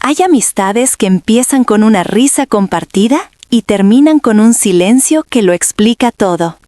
Hay amistades que empiezan con una risa compartida y terminan con un silencio que lo explica todo.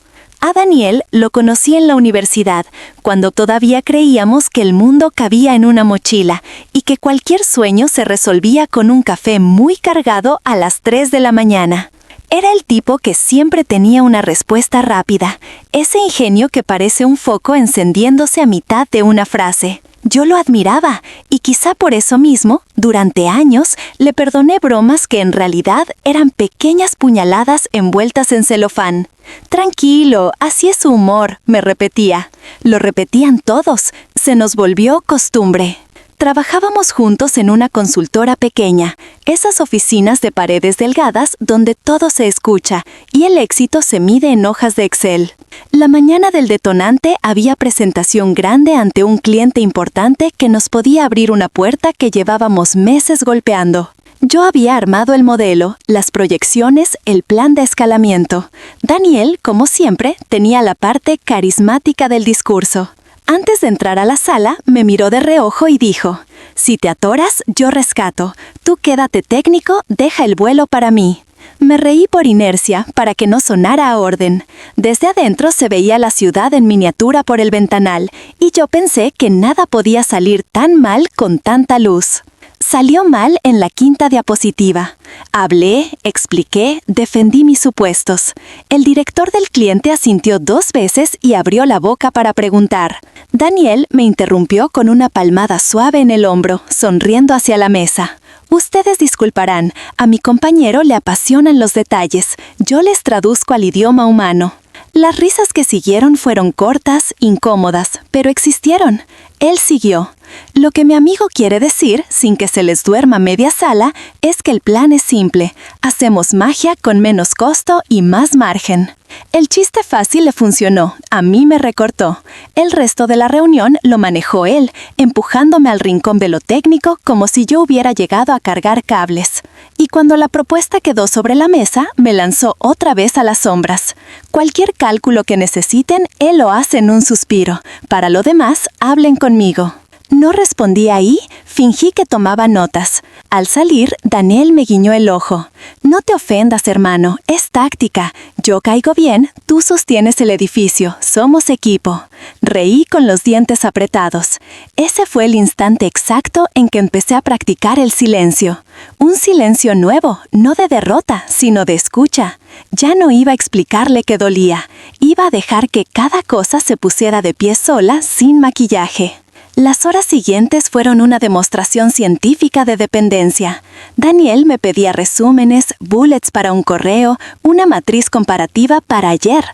A Daniel lo conocí en la universidad, cuando todavía creíamos que el mundo cabía en una mochila y que cualquier sueño se resolvía con un café muy cargado a las 3 de la mañana. Era el tipo que siempre tenía una respuesta rápida, ese ingenio que parece un foco encendiéndose a mitad de una frase. Yo lo admiraba y quizá por eso mismo, durante años, le perdoné bromas que en realidad eran pequeñas puñaladas envueltas en celofán. «Tranquilo, así es su humor», me repetía. Lo repetían todos, se nos volvió costumbre. Trabajábamos juntos en una consultora pequeña, esas oficinas de paredes delgadas donde todo se escucha y el éxito se mide en hojas de Excel. La mañana del detonante había presentación grande ante un cliente importante que nos podía abrir una puerta que llevábamos meses golpeando. Yo había armado el modelo, las proyecciones, el plan de escalamiento. Daniel, como siempre, tenía la parte carismática del discurso. Antes de entrar a la sala, me miró de reojo y dijo: «Si te atoras, yo rescato. Tú quédate técnico, deja el vuelo para mí». Me reí por inercia, para que no sonara a orden. Desde adentro se veía la ciudad en miniatura por el ventanal, y yo pensé que nada podía salir tan mal con tanta luz. Salió mal en la quinta diapositiva. Hablé, expliqué, defendí mis supuestos. El director del cliente asintió 2 veces y abrió la boca para preguntar. Daniel me interrumpió con una palmada suave en el hombro, sonriendo hacia la mesa. «Ustedes disculparán, a mi compañero le apasionan los detalles. Yo les traduzco al idioma humano». Las risas que siguieron fueron cortas, incómodas, pero existieron. Él siguió. «Lo que mi amigo quiere decir, sin que se les duerma media sala, es que el plan es simple. Hacemos magia con menos costo y más margen». El chiste fácil le funcionó, a mí me recortó. El resto de la reunión lo manejó él, empujándome al rincón de lo técnico como si yo hubiera llegado a cargar cables. Y cuando la propuesta quedó sobre la mesa, me lanzó otra vez a las sombras. Cualquier cálculo que necesiten, él lo hace en un suspiro. Para lo demás, hablen conmigo. No respondí ahí, fingí que tomaba notas. Al salir, Daniel me guiñó el ojo. «No te ofendas, hermano, es táctica. Yo caigo bien, tú sostienes el edificio, somos equipo». Reí con los dientes apretados. Ese fue el instante exacto en que empecé a practicar el silencio. Un silencio nuevo, no de derrota, sino de escucha. Ya no iba a explicarle que dolía. Iba a dejar que cada cosa se pusiera de pie sola, sin maquillaje. Las horas siguientes fueron una demostración científica de dependencia. Daniel me pedía resúmenes, bullets para un correo, una matriz comparativa para ayer.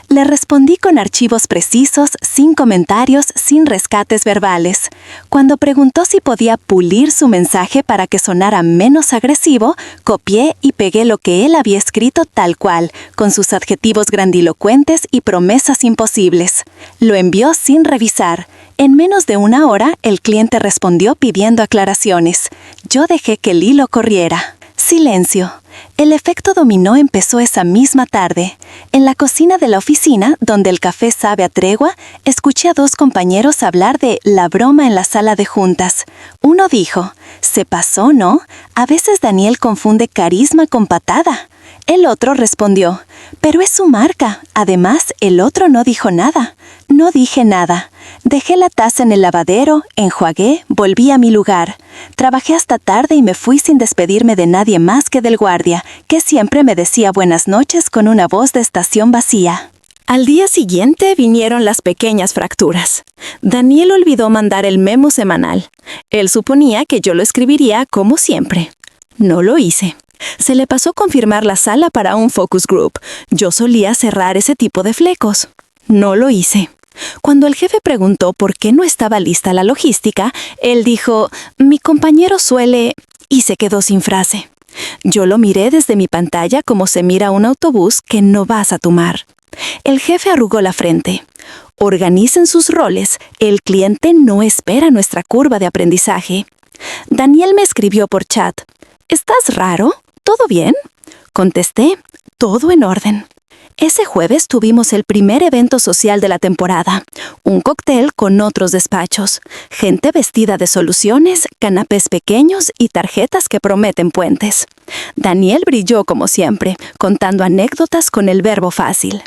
Le respondí con archivos precisos, sin comentarios, sin rescates verbales. Cuando preguntó si podía pulir su mensaje para que sonara menos agresivo, copié y pegué lo que él había escrito tal cual, con sus adjetivos grandilocuentes y promesas imposibles. Lo envió sin revisar. En menos de una hora, el cliente respondió pidiendo aclaraciones. Yo dejé que el hilo corriera. Silencio. El efecto dominó empezó esa misma tarde. En la cocina de la oficina, donde el café sabe a tregua, escuché a 2 compañeros hablar de la broma en la sala de juntas. Uno dijo: «Se pasó, ¿no? A veces Daniel confunde carisma con patada». El otro respondió: «Pero es su marca». Además, el otro no dijo nada. No dije nada. Dejé la taza en el lavadero, enjuagué, volví a mi lugar. Trabajé hasta tarde y me fui sin despedirme de nadie más que del guardia, que siempre me decía buenas noches con una voz de estación vacía. Al día siguiente vinieron las pequeñas fracturas. Daniel olvidó mandar el memo semanal. Él suponía que yo lo escribiría como siempre. No lo hice. Se le pasó confirmar la sala para un focus group. Yo solía cerrar ese tipo de flecos. No lo hice. Cuando el jefe preguntó por qué no estaba lista la logística, él dijo: «Mi compañero suele…» y se quedó sin frase. Yo lo miré desde mi pantalla como se mira un autobús que no vas a tomar. El jefe arrugó la frente. «Organicen sus roles. El cliente no espera nuestra curva de aprendizaje». Daniel me escribió por chat: «¿Estás raro? ¿Todo bien?». Contesté: «Todo en orden». Ese jueves tuvimos el primer evento social de la temporada, un cóctel con otros despachos, gente vestida de soluciones, canapés pequeños y tarjetas que prometen puentes. Daniel brilló como siempre, contando anécdotas con el verbo fácil.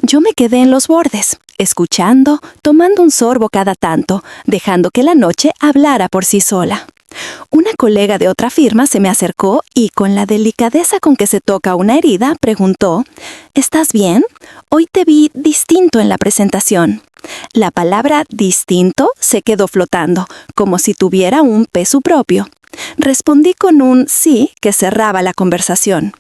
Yo me quedé en los bordes, escuchando, tomando un sorbo cada tanto, dejando que la noche hablara por sí sola. Una colega de otra firma se me acercó y, con la delicadeza con que se toca una herida, preguntó: ¿Estás bien? Hoy te vi distinto en la presentación. La palabra distinto se quedó flotando, como si tuviera un peso propio. Respondí con un sí que cerraba la conversación.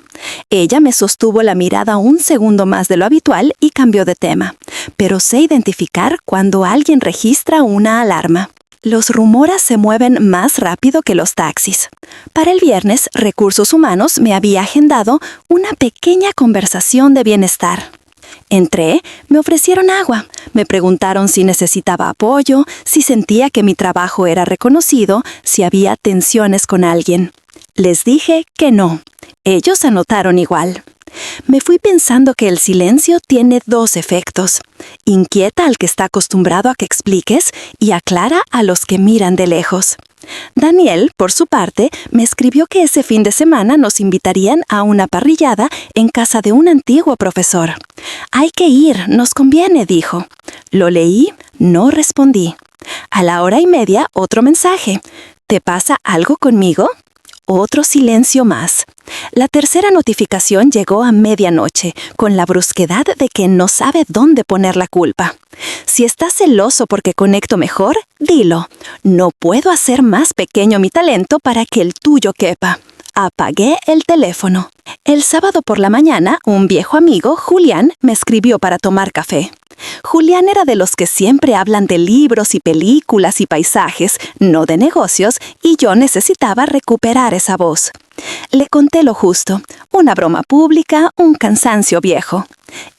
Ella me sostuvo la mirada un segundo más de lo habitual y cambió de tema. Pero sé identificar cuando alguien registra una alarma. Los rumores se mueven más rápido que los taxis. Para el viernes, Recursos Humanos me había agendado una pequeña conversación de bienestar. Entré, me ofrecieron agua, me preguntaron si necesitaba apoyo, si sentía que mi trabajo era reconocido, si había tensiones con alguien. Les dije que no. Ellos anotaron igual. Me fui pensando que el silencio tiene dos efectos. Inquieta al que está acostumbrado a que expliques y aclara a los que miran de lejos. Daniel, por su parte, me escribió que ese fin de semana nos invitarían a una parrillada en casa de un antiguo profesor. «Hay que ir, nos conviene», dijo. Lo leí, no respondí. A la 1:30, otro mensaje. «¿Te pasa algo conmigo?» Otro silencio más. La tercera notificación llegó a medianoche, con la brusquedad de quien no sabe dónde poner la culpa. Si estás celoso porque conecto mejor, dilo. No puedo hacer más pequeño mi talento para que el tuyo quepa. Apagué el teléfono. El sábado por la mañana, un viejo amigo, Julián, me escribió para tomar café. Julián era de los que siempre hablan de libros y películas y paisajes, no de negocios, y yo necesitaba recuperar esa voz. Le conté lo justo, una broma pública, un cansancio viejo.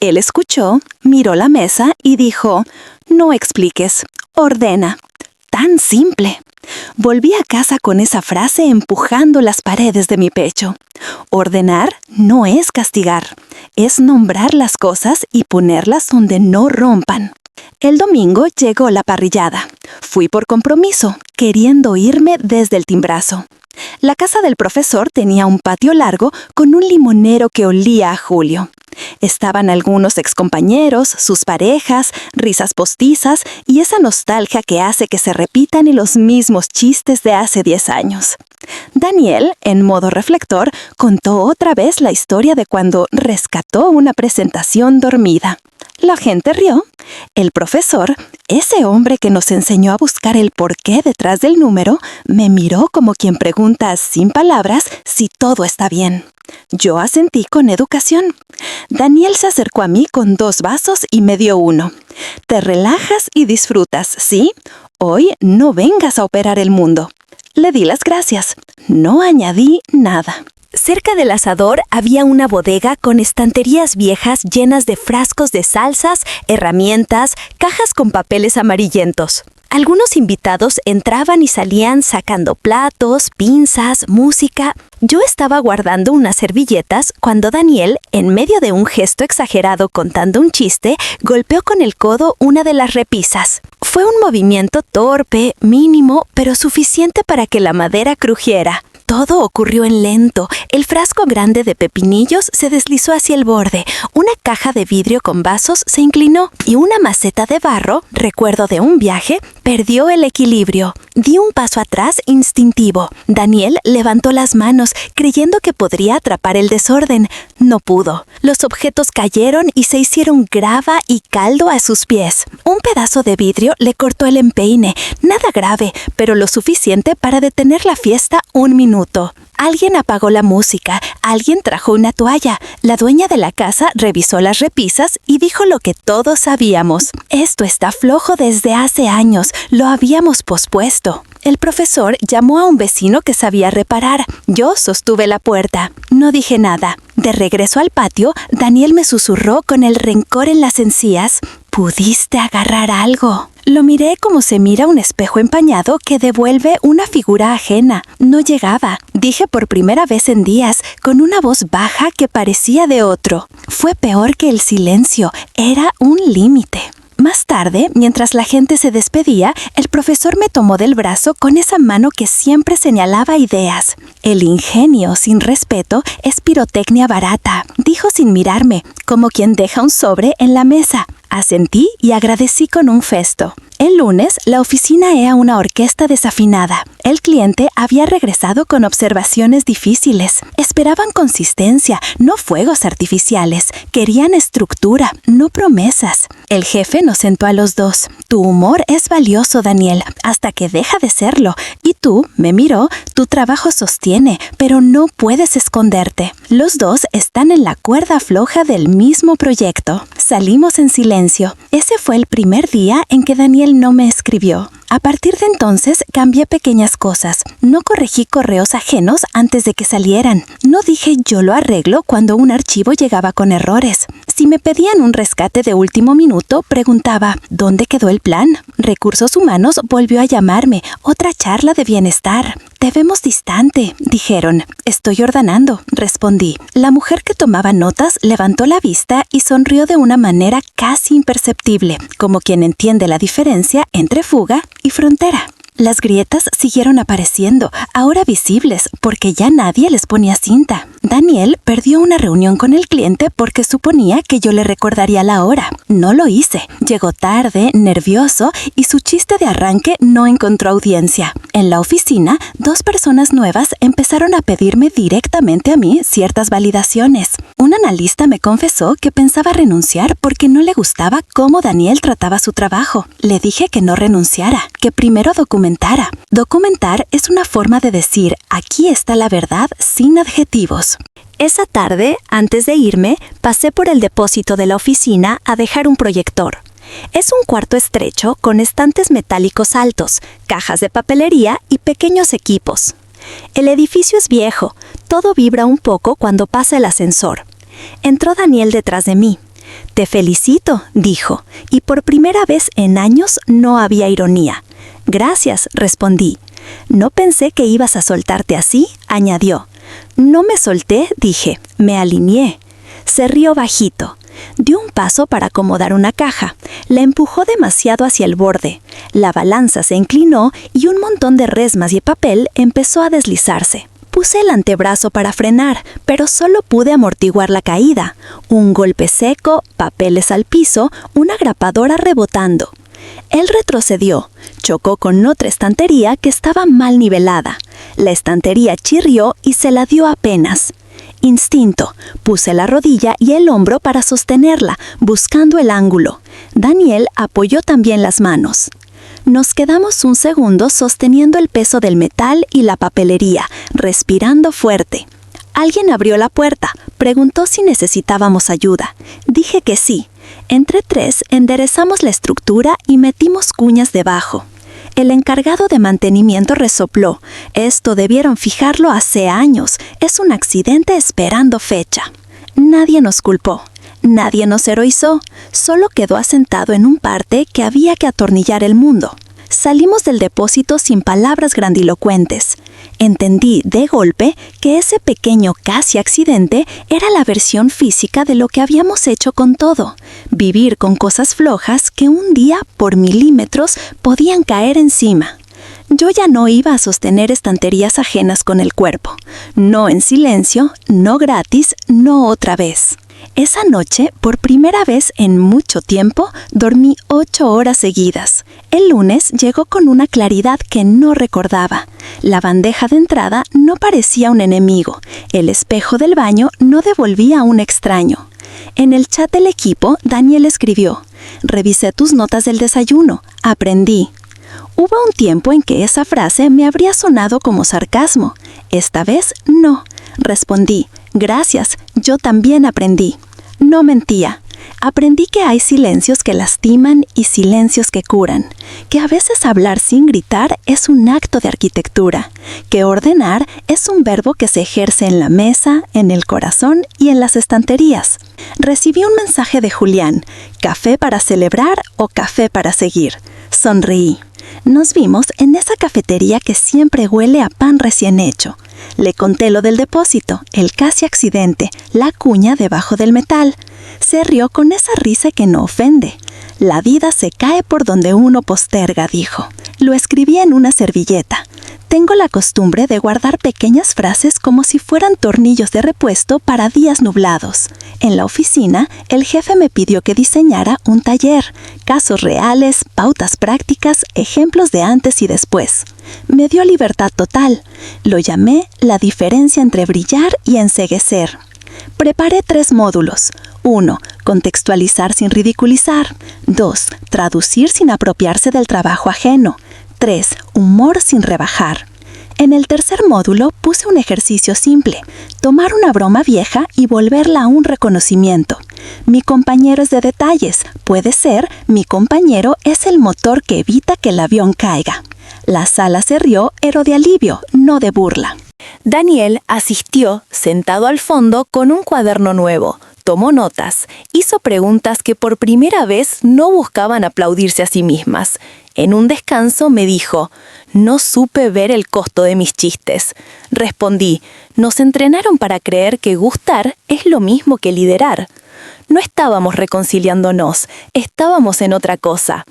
Él escuchó, miró la mesa y dijo: «No expliques, ordena». Tan simple. Volví a casa con esa frase empujando las paredes de mi pecho. Ordenar no es castigar, es nombrar las cosas y ponerlas donde no rompan. El domingo llegó la parrillada. Fui por compromiso, queriendo irme desde el timbrazo. La casa del profesor tenía un patio largo con un limonero que olía a julio. Estaban algunos excompañeros, sus parejas, risas postizas y esa nostalgia que hace que se repitan los mismos chistes de hace 10 años. Daniel, en modo reflector, contó otra vez la historia de cuando rescató una presentación dormida. La gente rió. El profesor, ese hombre que nos enseñó a buscar el porqué detrás del número, me miró como quien pregunta sin palabras si todo está bien. Yo asentí con educación. Daniel se acercó a mí con 2 vasos y me dio uno. «Te relajas y disfrutas, ¿sí? Hoy no vengas a operar el mundo». Le di las gracias. No añadí nada. Cerca del asador había una bodega con estanterías viejas llenas de frascos de salsas, herramientas, cajas con papeles amarillentos. Algunos invitados entraban y salían sacando platos, pinzas, música. Yo estaba guardando unas servilletas cuando Daniel, en medio de un gesto exagerado contando un chiste, golpeó con el codo una de las repisas. Fue un movimiento torpe, mínimo, pero suficiente para que la madera crujiera. Todo ocurrió en lento. El frasco grande de pepinillos se deslizó hacia el borde. Una caja de vidrio con vasos se inclinó y una maceta de barro, recuerdo de un viaje, perdió el equilibrio. Di un paso atrás instintivo. Daniel levantó las manos, creyendo que podría atrapar el desorden. No pudo. Los objetos cayeron y se hicieron grava y caldo a sus pies. Un pedazo de vidrio le cortó el empeine. Nada grave, pero lo suficiente para detener la fiesta un minuto. Alguien apagó la música, alguien trajo una toalla. La dueña de la casa revisó las repisas y dijo lo que todos sabíamos. Esto está flojo desde hace años, lo habíamos pospuesto. El profesor llamó a un vecino que sabía reparar. Yo sostuve la puerta. No dije nada. De regreso al patio, Daniel me susurró con el rencor en las encías: «¿Pudiste agarrar algo?» Lo miré como se mira un espejo empañado que devuelve una figura ajena. No llegaba. dije por primera vez en días, con una voz baja que parecía de otro. Fue peor que el silencio, era un límite. Más tarde, mientras la gente se despedía, el profesor me tomó del brazo con esa mano que siempre señalaba ideas. El ingenio sin respeto es pirotecnia barata, dijo sin mirarme, como quien deja un sobre en la mesa. Asentí y agradecí con un gesto. El lunes, la oficina era una orquesta desafinada. El cliente había regresado con observaciones difíciles. Esperaban consistencia, no fuegos artificiales. Querían estructura, no promesas. El jefe nos sentó a los dos. Tu humor es valioso, Daniel, hasta que deja de serlo. Y tú, me miró, tu trabajo sostiene, pero no puedes esconderte. Los dos están en la cuerda floja del mismo proyecto. Salimos en silencio. Ese fue el primer día en que Daniel no me escribió. A partir de entonces cambié pequeñas cosas. No corregí correos ajenos antes de que salieran. No dije yo lo arreglo cuando un archivo llegaba con errores. Si me pedían un rescate de último minuto, preguntaba, ¿dónde quedó el plan? Recursos Humanos volvió a llamarme. Otra charla de bienestar. Te vemos distante, dijeron. Estoy ordenando, respondí. La mujer que tomaba notas levantó la vista y sonrió de una manera casi imperceptible, como quien entiende la diferencia entre fuga y frontera. Las grietas siguieron apareciendo, ahora visibles, porque ya nadie les ponía cinta. Daniel perdió una reunión con el cliente porque suponía que yo le recordaría la hora. No lo hice. Llegó tarde, nervioso, y su chiste de arranque no encontró audiencia. En la oficina, 2 personas nuevas empezaron a pedirme directamente a mí ciertas validaciones. Un analista me confesó que pensaba renunciar porque no le gustaba cómo Daniel trataba su trabajo. Le dije que no renunciara, que primero documentara. Documentar es una forma de decir, aquí está la verdad sin adjetivos. Esa tarde, antes de irme, pasé por el depósito de la oficina a dejar un proyector. Es un cuarto estrecho con estantes metálicos altos, cajas de papelería y pequeños equipos. El edificio es viejo, todo vibra un poco cuando pasa el ascensor. Entró Daniel detrás de mí. Te felicito, dijo, y por primera vez en años no había ironía. Gracias, respondí. No pensé que ibas a soltarte así, añadió. No me solté, dije, me alineé. Se rió bajito. Dio un paso para acomodar una caja. La empujó demasiado hacia el borde. La balanza se inclinó y un montón de resmas y papel empezó a deslizarse. Puse el antebrazo para frenar, pero solo pude amortiguar la caída. Un golpe seco, papeles al piso, una grapadora rebotando. Él retrocedió, chocó con otra estantería que estaba mal nivelada. La estantería chirrió y se la dio apenas. Instinto, puse la rodilla y el hombro para sostenerla, buscando el ángulo. Daniel apoyó también las manos. Nos quedamos un segundo sosteniendo el peso del metal y la papelería, respirando fuerte. Alguien abrió la puerta, preguntó si necesitábamos ayuda. Dije que sí. Entre 3 enderezamos la estructura y metimos cuñas debajo. El encargado de mantenimiento resopló. Esto debieron fijarlo hace años. Es un accidente esperando fecha. Nadie nos culpó. Nadie nos heroizó. Solo quedó asentado en un parte que había que atornillar el mundo. Salimos del depósito sin palabras grandilocuentes. Entendí de golpe que ese pequeño casi accidente era la versión física de lo que habíamos hecho con todo. Vivir con cosas flojas que un día, por milímetros, podían caer encima. Yo ya no iba a sostener estanterías ajenas con el cuerpo. No en silencio, no gratis, no otra vez. Esa noche, por primera vez en mucho tiempo, dormí 8 horas seguidas. El lunes llegó con una claridad que no recordaba. La bandeja de entrada no parecía un enemigo. El espejo del baño no devolvía a un extraño. En el chat del equipo, Daniel escribió: «Revisé tus notas del desayuno. Aprendí». Hubo un tiempo en que esa frase me habría sonado como sarcasmo. Esta vez, no. Respondí: «Gracias, yo también aprendí». No mentía. Aprendí que hay silencios que lastiman y silencios que curan, que a veces hablar sin gritar es un acto de arquitectura, que ordenar es un verbo que se ejerce en la mesa, en el corazón y en las estanterías. Recibí un mensaje de Julián: «¿Café para celebrar o café para seguir?». Sonreí. Nos vimos en esa cafetería que siempre huele a pan recién hecho. Le conté lo del depósito, el casi accidente, la cuña debajo del metal. Se rió con esa risa que no ofende. La vida se cae por donde uno posterga, dijo. Lo escribí en una servilleta. Tengo la costumbre de guardar pequeñas frases como si fueran tornillos de repuesto para días nublados. En la oficina, el jefe me pidió que diseñara un taller, casos reales, pautas prácticas, ejemplos de antes y después. Me dio libertad total. Lo llamé la diferencia entre brillar y enceguecer. Preparé 3 módulos. 1. Contextualizar sin ridiculizar. 2. Traducir sin apropiarse del trabajo ajeno. 3. Humor sin rebajar. En el tercer módulo puse un ejercicio simple, tomar una broma vieja y volverla a un reconocimiento. Mi compañero es de detalles, puede ser, mi compañero es el motor que evita que el avión caiga. La sala se rió, pero de alivio, no de burla. Daniel asistió, sentado al fondo, con un cuaderno nuevo. Tomó notas, hizo preguntas que por primera vez no buscaban aplaudirse a sí mismas. En un descanso me dijo, no supe ver el costo de mis chistes. Respondí, nos entrenaron para creer que gustar es lo mismo que liderar. No estábamos reconciliándonos, estábamos en otra cosa.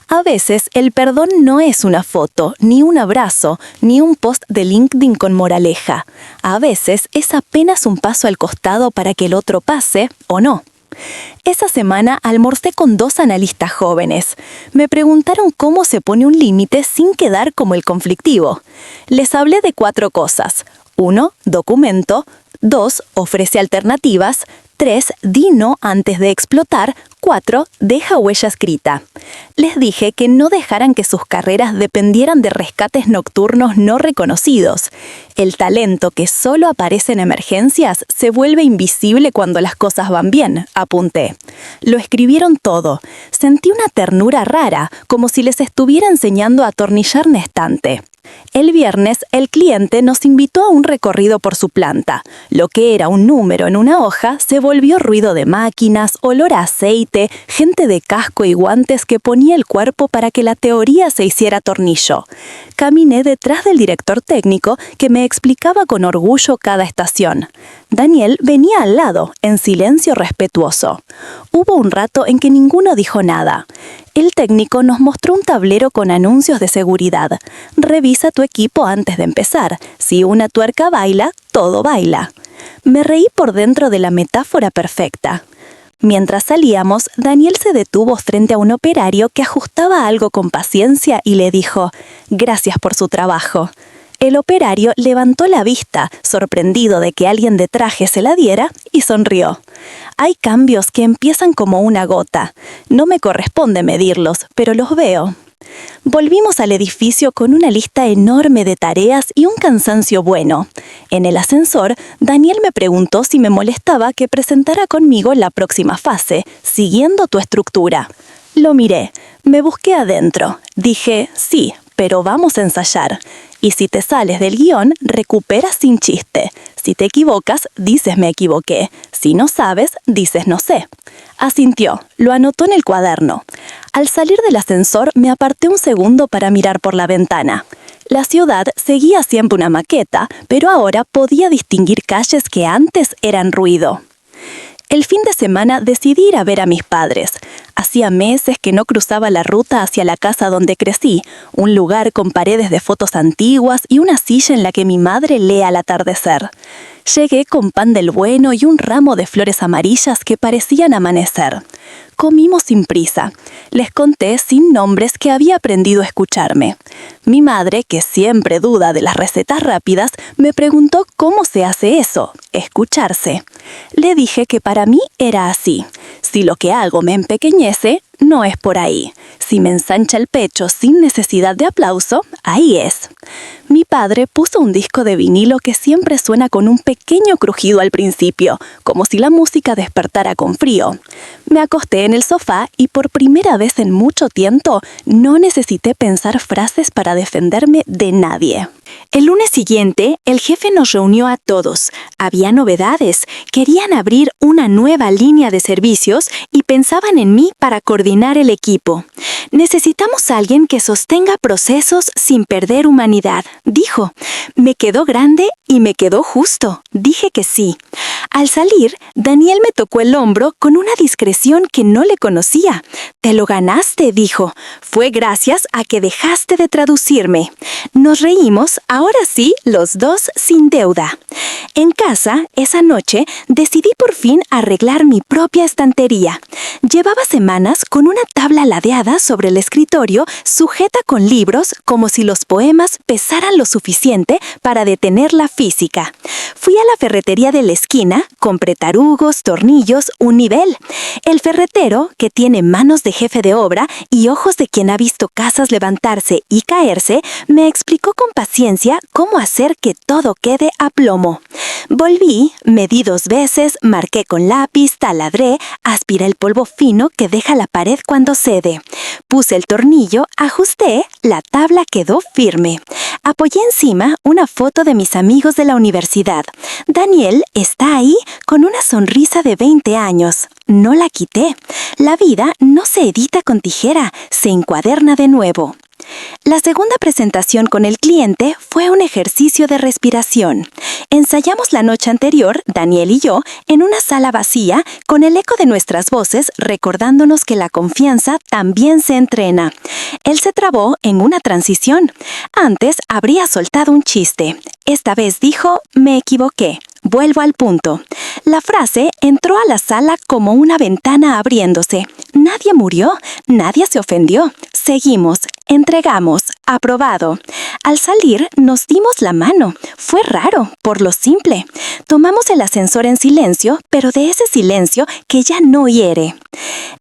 A veces el perdón no es una foto, ni un abrazo, ni un post de LinkedIn con moraleja. A veces es apenas un paso al costado para que el otro pase o no. Esa semana almorcé con 2 analistas jóvenes. Me preguntaron cómo se pone un límite sin quedar como el conflictivo. Les hablé de 4 cosas. 1. Documento. 2. Ofrece alternativas. 3. Di no antes de explotar. 4. Deja huella escrita. Les dije que no dejaran que sus carreras dependieran de rescates nocturnos no reconocidos. El talento que solo aparece en emergencias se vuelve invisible cuando las cosas van bien, apunté. Lo escribieron todo. Sentí una ternura rara, como si les estuviera enseñando a atornillar un estante. El viernes, el cliente nos invitó a un recorrido por su planta. Lo que era un número en una hoja se volvió ruido de máquinas, olor a aceite, gente de casco y guantes que ponía el cuerpo para que la teoría se hiciera tornillo. Caminé detrás del director técnico que me explicaba con orgullo cada estación. Daniel venía al lado, en silencio respetuoso. Hubo un rato en que ninguno dijo nada. El técnico nos mostró un tablero con anuncios de seguridad. Revisa tu equipo antes de empezar. Si una tuerca baila, todo baila. Me reí por dentro de la metáfora perfecta. Mientras salíamos, Daniel se detuvo frente a un operario que ajustaba algo con paciencia y le dijo, «Gracias por su trabajo». El operario levantó la vista, sorprendido de que alguien de traje se la diera, y sonrió. Hay cambios que empiezan como una gota. No me corresponde medirlos, pero los veo. Volvimos al edificio con una lista enorme de tareas y un cansancio bueno. En el ascensor, Daniel me preguntó si me molestaba que presentara conmigo la próxima fase, siguiendo tu estructura. Lo miré, me busqué adentro. Dije, sí, pero vamos a ensayar. Y si te sales del guión, recuperas sin chiste. Si te equivocas, dices me equivoqué. Si no sabes, dices no sé. Asintió, lo anotó en el cuaderno. Al salir del ascensor, me aparté un segundo para mirar por la ventana. La ciudad seguía siempre una maqueta, pero ahora podía distinguir calles que antes eran ruido. El fin de semana decidí ir a ver a mis padres. Hacía meses que no cruzaba la ruta hacia la casa donde crecí, un lugar con paredes de fotos antiguas y una silla en la que mi madre lee al atardecer. Llegué con pan del bueno y un ramo de flores amarillas que parecían amanecer. Comimos sin prisa. Les conté sin nombres que había aprendido a escucharme. Mi madre, que siempre duda de las recetas rápidas, me preguntó cómo se hace eso, escucharse. Le dije que para mí era así. Si lo que hago me empequeñece, no es por ahí. Si me ensancha el pecho sin necesidad de aplauso, ahí es. Mi padre puso un disco de vinilo que siempre suena con un pequeño crujido al principio, como si la música despertara con frío. Me acosté en el sofá y por primera vez en mucho tiempo no necesité pensar frases para defenderme de nadie. El lunes siguiente, el jefe nos reunió a todos. Había novedades. Querían abrir una nueva línea de servicios y pensaban en mí para coordinar coordinar el equipo. Necesitamos a alguien que sostenga procesos sin perder humanidad, dijo. Me quedó grande y me quedó justo. Dije que sí. Al salir, Daniel me tocó el hombro con una discreción que no le conocía. Te lo ganaste, dijo. Fue gracias a que dejaste de traducirme. Nos reímos, ahora sí, los dos sin deuda. En casa, esa noche, decidí por fin arreglar mi propia estantería. Llevaba semanas con una tabla ladeada sobre el escritorio, sujeta con libros, como si los poemas pesaran lo suficiente para detener la física. Fui a la ferretería de la esquina, compré tarugos, tornillos, un nivel. El ferretero, que tiene manos de jefe de obra y ojos de quien ha visto casas levantarse y caerse, me explicó con paciencia cómo hacer que todo quede a plomo. Volví, medí 2 veces, marqué con lápiz, taladré, aspiré el polvo fino que deja la pared cuando cede. Puse el tornillo, ajusté, la tabla quedó firme. Apoyé encima una foto de mis amigos de la universidad. Daniel está ahí con una sonrisa de 20 años. No la quité. La vida no se edita con tijera, se encuaderna de nuevo. La segunda presentación con el cliente fue un ejercicio de respiración. Ensayamos la noche anterior, Daniel y yo, en una sala vacía, con el eco de nuestras voces recordándonos que la confianza también se entrena. Él se trabó en una transición. Antes habría soltado un chiste. Esta vez dijo, me equivoqué. Vuelvo al punto. La frase entró a la sala como una ventana abriéndose. Nadie murió, nadie se ofendió. Seguimos, entregamos, aprobado. Al salir nos dimos la mano. Fue raro, por lo simple. Tomamos el ascensor en silencio, pero de ese silencio que ya no hiere.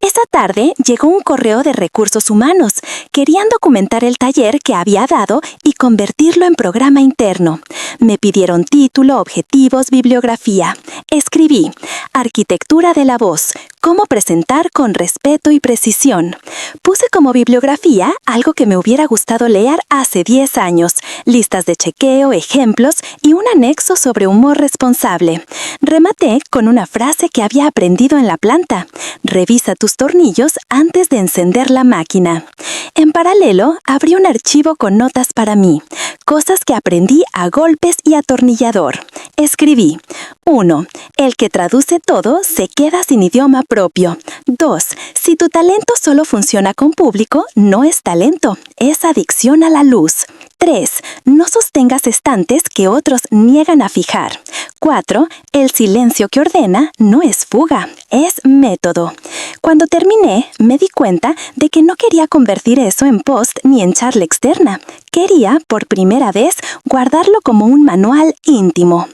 Esa tarde llegó un correo de recursos humanos. Querían documentar el taller que había dado y convertirlo en programa interno. Me pidieron título, objetivos, bibliografía. Escribí, Arquitectura de la voz, cómo presentar con respeto y precisión. Puse como bibliografía algo que me hubiera gustado leer hace 10 años, listas de chequeo, ejemplos y un anexo sobre humor responsable. Rematé con una frase que había aprendido en la planta. Revisa tus tornillos antes de encender la máquina. En paralelo, abrí un archivo con notas para mí, cosas que aprendí a golpes y atornillador. Escribí, 1. El que traduce todo se queda sin idioma propio. 2. Si tu talento solo funciona con público, no es talento, es adicción a la luz. 3. No sostengas estantes que otros niegan a fijar. 4. El silencio que ordena no es fuga, es método. Cuando terminé, me di cuenta de que no quería convertir eso en post ni en charla externa. Quería, por primera vez, guardarlo como un manual íntimo.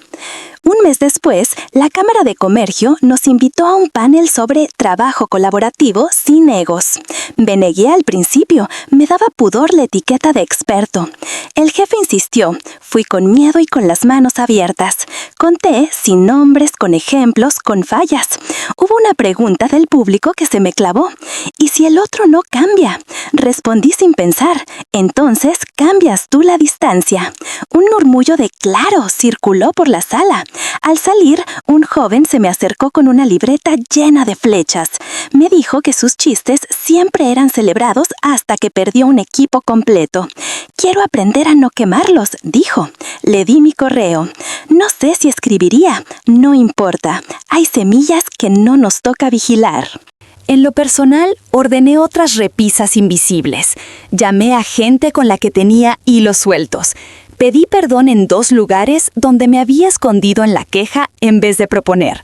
Un mes después, la Cámara de Comercio nos invitó a un panel sobre trabajo colaborativo sin egos. Me negué al principio, me daba pudor la etiqueta de experto. El jefe insistió, fui con miedo y con las manos abiertas. Conté sin nombres, con ejemplos, con fallas. Hubo una pregunta del público que se me clavó. ¿Y si el otro no cambia? Respondí sin pensar. Entonces cambias tú la distancia. Un murmullo de claro circuló por la sala. Al salir, un joven se me acercó con una libreta llena de flechas. Me dijo que sus chistes siempre eran celebrados hasta que perdió un equipo completo. Quiero aprender a no quemarlos, dijo. Le di mi correo. No sé si escribiría. No importa. Hay semillas que no nos toca vigilar. En lo personal, ordené otras repisas invisibles. Llamé a gente con la que tenía hilos sueltos. Pedí perdón en 2 lugares donde me había escondido en la queja en vez de proponer.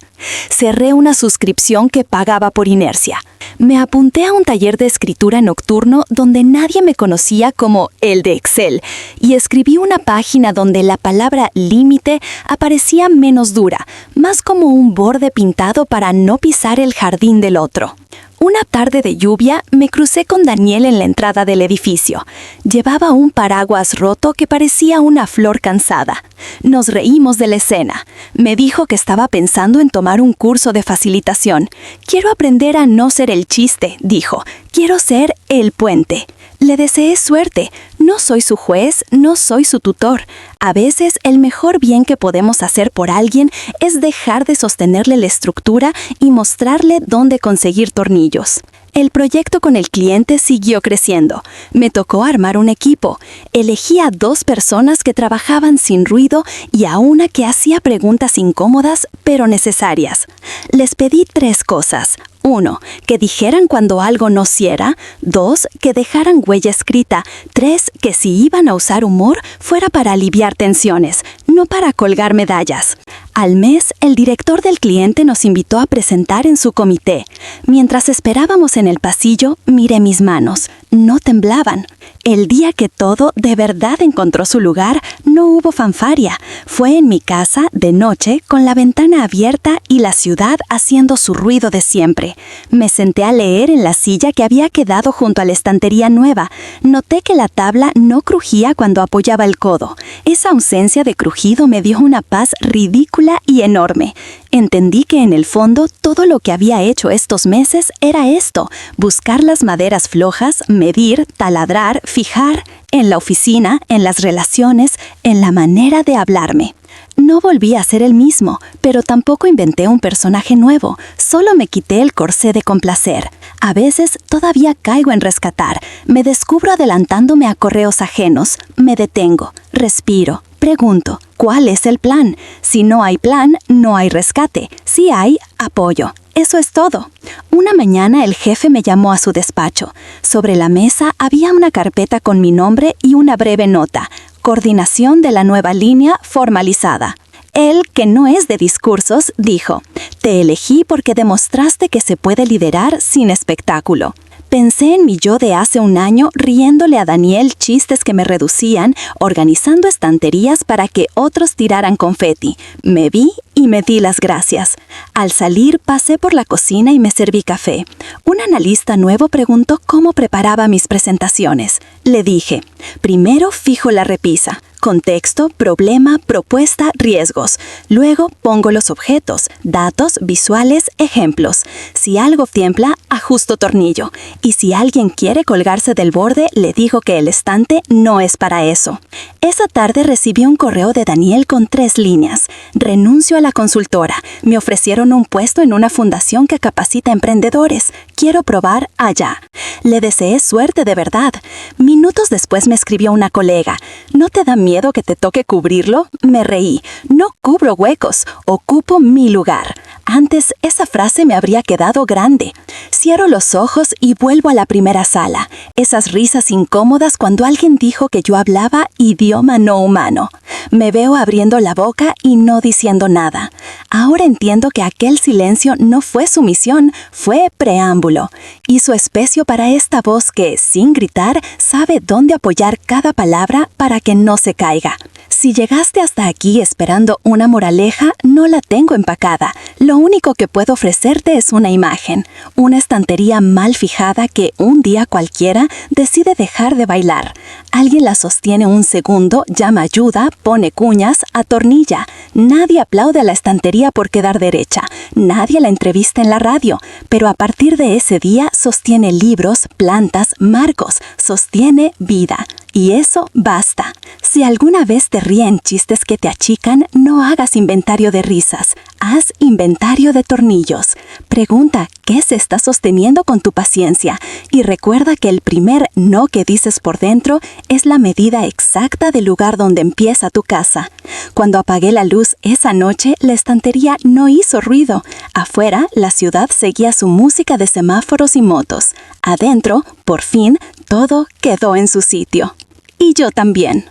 Cerré una suscripción que pagaba por inercia. Me apunté a un taller de escritura nocturno donde nadie me conocía como el de Excel y escribí una página donde la palabra límite aparecía menos dura, más como un borde pintado para no pisar el jardín del otro. Una tarde de lluvia me crucé con Daniel en la entrada del edificio. Llevaba un paraguas roto que parecía una flor cansada. Nos reímos de la escena. Me dijo que estaba pensando en tomar un curso de facilitación. Quiero aprender a no ser el chiste, dijo. Quiero ser el puente. Le deseé suerte. No soy su juez, no soy su tutor. A veces el mejor bien que podemos hacer por alguien es dejar de sostenerle la estructura y mostrarle dónde conseguir tornillos. El proyecto con el cliente siguió creciendo. Me tocó armar un equipo. Elegí a 2 personas que trabajaban sin ruido y a una que hacía preguntas incómodas pero necesarias. Les pedí 3 cosas. 1. Que dijeran cuando algo no cierra. 2. Que dejaran huella escrita. 3. Que si iban a usar humor fuera para aliviar tensiones, no para colgar medallas. Al mes, el director del cliente nos invitó a presentar en su comité. Mientras esperábamos en el pasillo, miré mis manos. No temblaban. El día que todo de verdad encontró su lugar, no hubo fanfarria. Fue en mi casa, de noche, con la ventana abierta y la ciudad haciendo su ruido de siempre. Me senté a leer en la silla que había quedado junto a la estantería nueva. Noté que la tabla no crujía cuando apoyaba el codo. Esa ausencia de crujido me dio una paz ridícula y enorme. Entendí que en el fondo todo lo que había hecho estos meses era esto: buscar las maderas flojas, medir, taladrar, fijar, en la oficina, en las relaciones, en la manera de hablarme. No volví a ser el mismo, pero tampoco inventé un personaje nuevo, solo me quité el corsé de complacer. A veces todavía caigo en rescatar, me descubro adelantándome a correos ajenos, me detengo, respiro, pregunto, ¿cuál es el plan? Si no hay plan, no hay rescate, si hay, apoyo. Eso es todo. Una mañana el jefe me llamó a su despacho. Sobre la mesa había una carpeta con mi nombre y una breve nota: coordinación de la nueva línea formalizada. Él, que no es de discursos, dijo: te elegí porque demostraste que se puede liderar sin espectáculo. Pensé en mi yo de hace un año riéndole a Daniel chistes que me reducían, organizando estanterías para que otros tiraran confeti. Me vi y me di las gracias. Al salir pasé por la cocina y me serví café. Un analista nuevo preguntó cómo preparaba mis presentaciones. Le dije: primero fijo la repisa. Contexto, problema, propuesta, riesgos. Luego pongo los objetos, datos, visuales, ejemplos. Si algo tiembla, ajusto tornillo. Y si alguien quiere colgarse del borde, le digo que el estante no es para eso. Esa tarde recibí un correo de Daniel con 3 líneas. Renuncio a la consultora. Me ofrecieron un puesto en una fundación que capacita emprendedores. Quiero probar allá. Le deseé suerte de verdad. Minutos después me escribió una colega: ¿no te da miedo que te toque cubrirlo? Me reí. No cubro huecos, ocupo mi lugar. Antes esa frase me habría quedado grande. Cierro los ojos y vuelvo a la primera sala. Esas risas incómodas cuando alguien dijo que yo hablaba idioma no humano. Me veo abriendo la boca y no diciendo nada. Ahora entiendo que aquel silencio no fue sumisión, fue preámbulo. Hizo espacio para esta voz que, sin gritar, sabe dónde apoyar cada palabra para que no se caiga. Si llegaste hasta aquí esperando una moraleja, no la tengo empacada. Lo único que puedo ofrecerte es una imagen, una estantería mal fijada que un día cualquiera decide dejar de bailar. Alguien la sostiene un segundo, llama ayuda, pone cuñas, atornilla. Nadie aplaude a la estantería por quedar derecha. Nadie la entrevista en la radio. Pero a partir de ese día sostiene libros, plantas, marcos, sostiene vida. Y eso basta. Si alguna vez te ríen chistes que te achican, no hagas inventario de risas. Haz inventario de tornillos. Pregunta qué se está sosteniendo con tu paciencia. Y recuerda que el primer no que dices por dentro es la medida exacta del lugar donde empieza tu casa. Cuando apagué la luz esa noche, la estantería no hizo ruido. Afuera, la ciudad seguía su música de semáforos y motos. Adentro, por fin, todo quedó en su sitio. Y yo también.